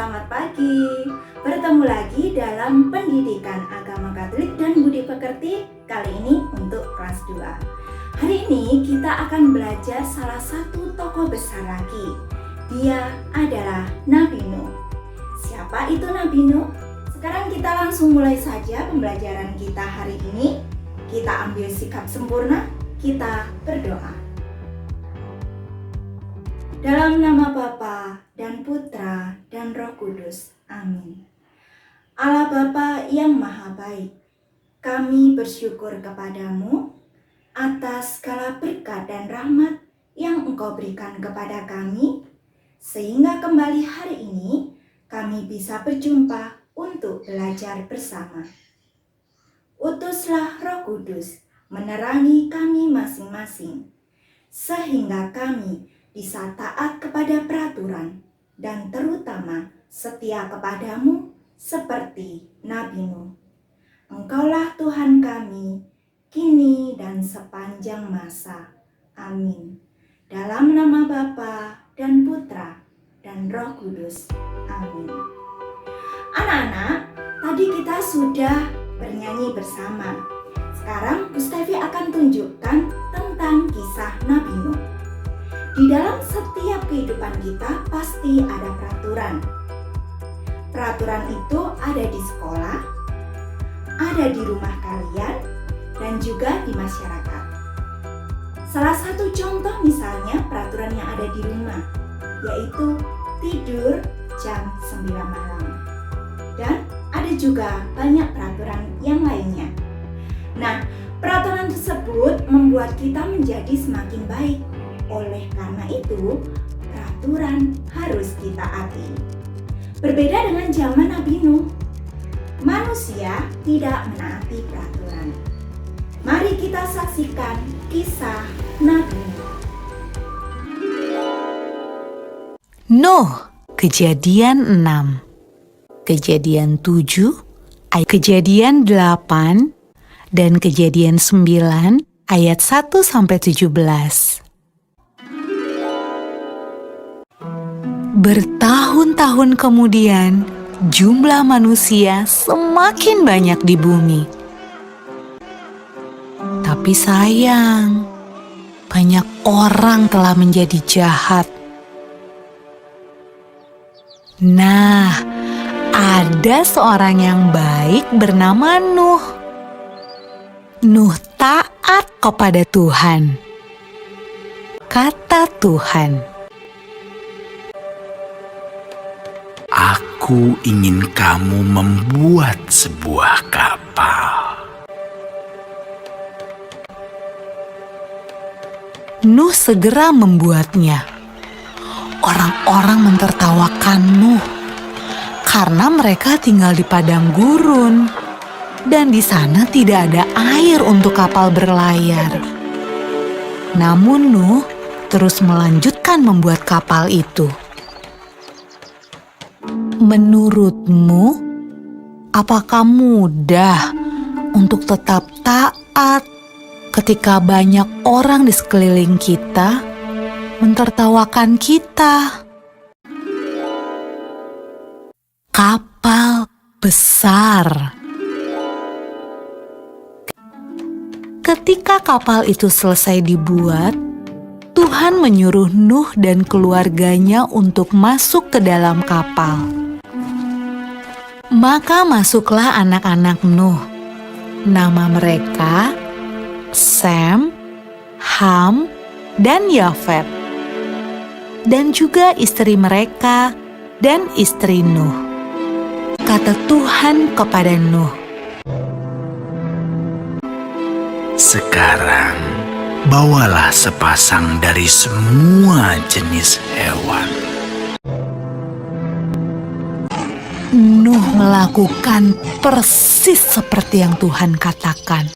selamat pagi. Bertemu lagi dalam Pendidikan Agama Katolik dan Budi Pekerti, kali ini untuk kelas 2. Hari ini kita akan belajar salah satu tokoh besar lagi. Dia adalah Nabi Nuh. Siapa itu Nabi Nuh? Sekarang kita langsung mulai saja pembelajaran kita hari ini. Kita ambil sikap sempurna, kita berdoa. Dalam nama Bapa dan Putra dan Roh Kudus. Amin. Allah Bapa yang Maha Baik, kami bersyukur kepadamu atas segala berkat dan rahmat yang Engkau berikan kepada kami, sehingga kembali hari ini kami bisa berjumpa untuk belajar bersama. Utuslah Roh Kudus menerangi kami masing-masing, sehingga kami bisa taat kepada peraturan dan terutama setia kepadamu seperti Nabi Nuh. Engkaulah Tuhan kami, kini dan sepanjang masa. Amin. Dalam nama Bapa dan Putra dan Roh Kudus. Amin. Anak-anak, tadi kita sudah bernyanyi bersama. Sekarang Gustavi akan tunjukkan tentang kisah Nabi Nuh. Di dalam setiap kehidupan kita pasti ada peraturan. Peraturan itu ada di sekolah, ada di rumah kalian, dan juga di masyarakat. Salah satu contoh misalnya peraturan yang ada di rumah, yaitu tidur jam 9 malam. Dan ada juga banyak peraturan yang lainnya. Nah, peraturan tersebut membuat kita menjadi semakin baik. Oleh karena itu, peraturan harus ditaati. Berbeda dengan zaman Nabi Nuh, manusia tidak menaati peraturan. Mari kita saksikan kisah Nabi Nuh. Nuh, Kejadian 6, Kejadian 7, Kejadian 8, dan Kejadian 9 ayat 1-17. Bertahun-tahun kemudian, jumlah manusia semakin banyak di bumi. Tapi sayang, banyak orang telah menjadi jahat. Nah, ada seorang yang baik bernama Nuh. Nuh taat kepada Tuhan. Kata Tuhan, "Aku ingin kamu membuat sebuah kapal." Nuh segera membuatnya. Orang-orang mentertawakan Nuh karena mereka tinggal di padang gurun dan di sana tidak ada air untuk kapal berlayar. Namun Nuh terus melanjutkan membuat kapal itu. Menurutmu, apakah mudah untuk tetap taat ketika banyak orang di sekeliling kita mentertawakan kita? Kapal besar. Ketika kapal itu selesai dibuat, Tuhan menyuruh Nuh dan keluarganya untuk masuk ke dalam kapal. Maka masuklah anak-anak Nuh. Nama mereka Sem, Ham, dan Yafet. Dan juga istri mereka dan istri Nuh. Kata Tuhan kepada Nuh, "Sekarang bawalah sepasang dari semua jenis hewan." Nuh melakukan persis seperti yang Tuhan katakan.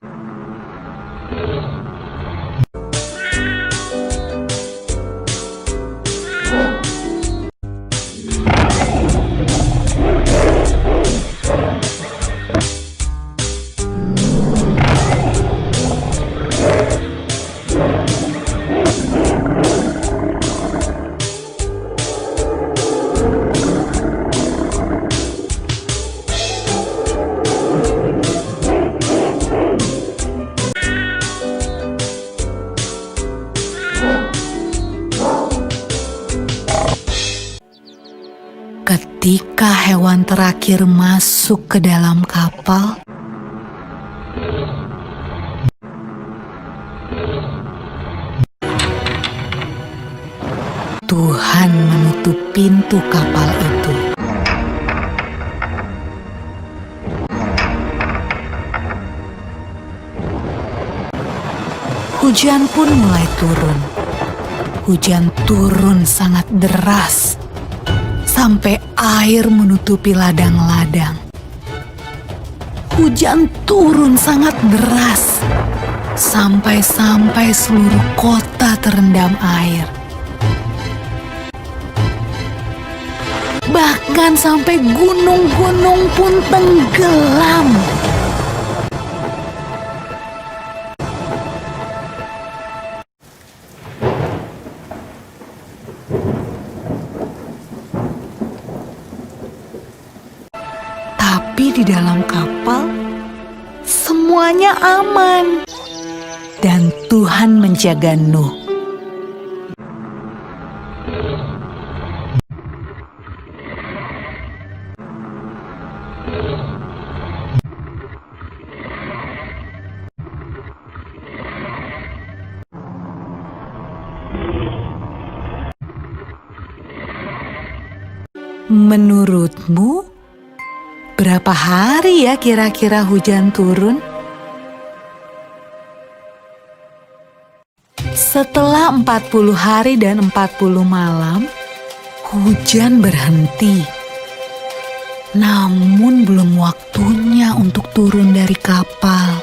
Ketika hewan terakhir masuk ke dalam kapal, Tuhan menutup pintu kapal itu. Hujan pun mulai turun. Hujan turun sangat deras, sampai air menutupi ladang-ladang. Hujan turun sangat deras, sampai seluruh kota terendam air. Bahkan sampai gunung-gunung pun tenggelam. Tapi di dalam kapal, semuanya aman. Dan Tuhan menjaga Nuh. Menurutmu, berapa hari ya kira-kira hujan turun? Setelah 40 hari dan 40 malam, hujan berhenti. Namun belum waktunya untuk turun dari kapal.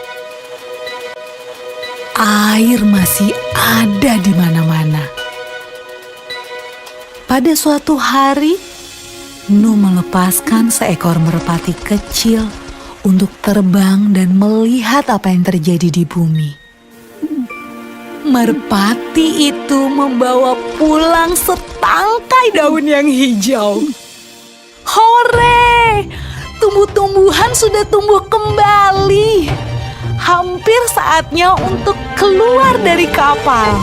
Air masih ada di mana-mana. Pada suatu hari, Nuh melepaskan seekor merpati kecil untuk terbang dan melihat apa yang terjadi di bumi. Merpati itu membawa pulang setangkai daun yang hijau. Hore! Tumbuh-tumbuhan sudah tumbuh kembali. Hampir saatnya untuk keluar dari kapal.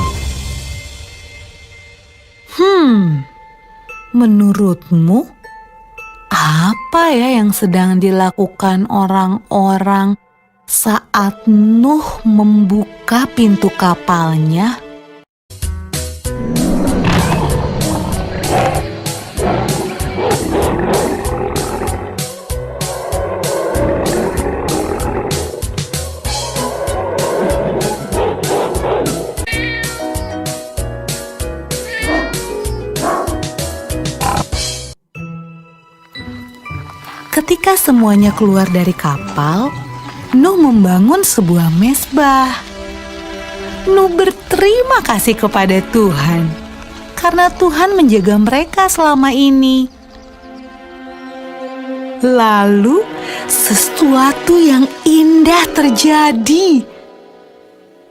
Menurutmu, apa ya yang sedang dilakukan orang-orang saat Nuh membuka pintu kapalnya? Ketika semuanya keluar dari kapal, Nuh membangun sebuah mezbah. Nuh berterima kasih kepada Tuhan karena Tuhan menjaga mereka selama ini. Lalu sesuatu yang indah terjadi.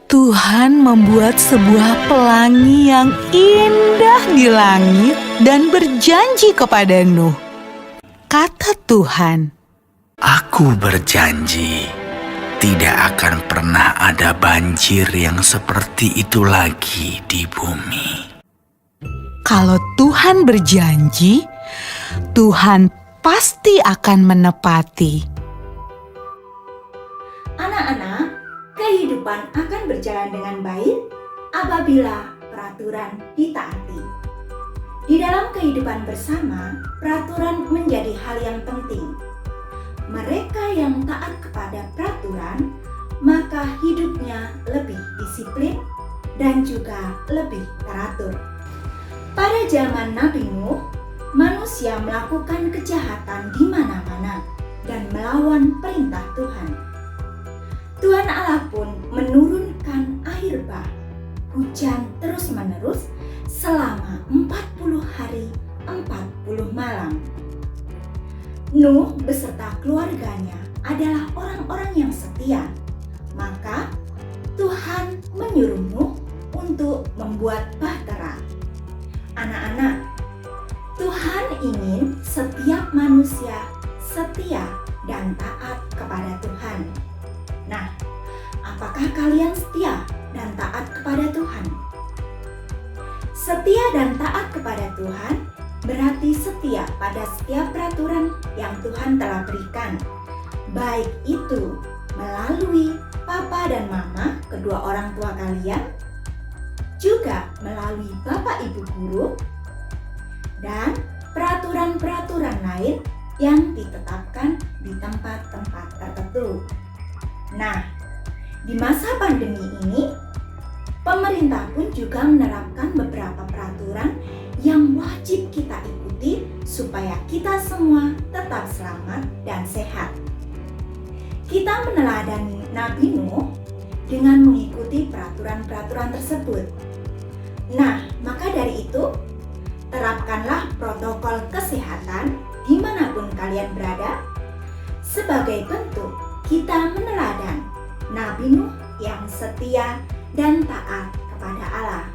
Tuhan membuat sebuah pelangi yang indah di langit dan berjanji kepada Nuh. Kata Tuhan, Aku berjanji, tidak akan pernah ada banjir yang seperti itu lagi di bumi. kalau Tuhan berjanji, Tuhan pasti akan menepati. Anak-anak, kehidupan akan berjalan dengan baik apabila peraturan ditaati. Di dalam kehidupan bersama, peraturan menjadi hal yang penting. Mereka yang taat kepada peraturan, maka hidupnya lebih disiplin dan juga lebih teratur. Pada zaman Nabi Nuh, manusia melakukan kejahatan di mana-mana dan melawan perintah Tuhan. Tuhan Allah pun menurunkan air bah, hujan terus-menerus selama 40 hari 40 malam. Nuh beserta keluarganya adalah orang-orang yang setia. Maka Tuhan menyuruh Nuh untuk membuat bahtera. Anak-anak, Tuhan ingin setiap manusia setia dan taat kepada Tuhan. Nah, apakah kalian setia dan taat kepada Tuhan? Setia dan taat kepada Tuhan berarti setia pada setiap peraturan yang Tuhan telah berikan, baik itu melalui papa dan mama, kedua orang tua kalian, juga melalui bapak ibu guru, dan peraturan-peraturan lain yang ditetapkan di tempat-tempat tertentu. Nah, di masa pandemi ini, pemerintah pun juga menerapkan beberapa peraturan yang wajib kita ikuti supaya kita semua tetap selamat dan sehat. Kita meneladani Nabi Nuh dengan mengikuti peraturan-peraturan tersebut. Nah, maka dari itu, terapkanlah protokol kesehatan dimanapun kalian berada sebagai bentuk kita meneladani Nabi Nuh yang setia dan taat kepada Allah.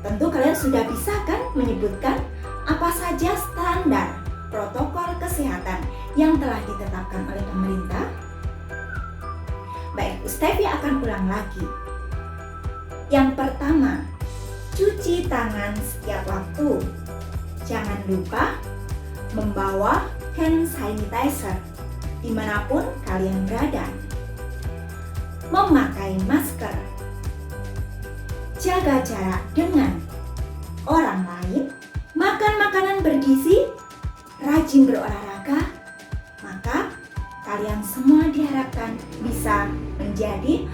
Tentu kalian sudah bisa kan menyebutkan apa saja standar protokol kesehatan yang telah ditetapkan oleh pemerintah? Baik, Stevi akan ulang lagi. Yang pertama, cuci tangan setiap waktu. Jangan lupa membawa hand sanitizer dimanapun kalian berada. Memakai masker. Jaga jarak dengan orang lain. Makan makanan bergizi. Rajin berolahraga. Maka kalian semua diharapkan bisa menjadi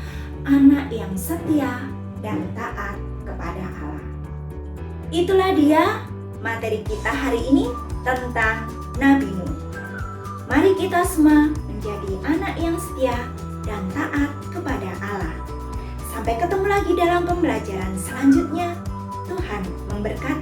anak yang setia dan taat kepada Allah. Itulah dia materi kita hari ini tentang Nabi Nuh. Mari kita semua menjadi anak yang setia dan taat kepada Allah. Sampai ketemu lagi dalam pembelajaran selanjutnya. Tuhan memberkati.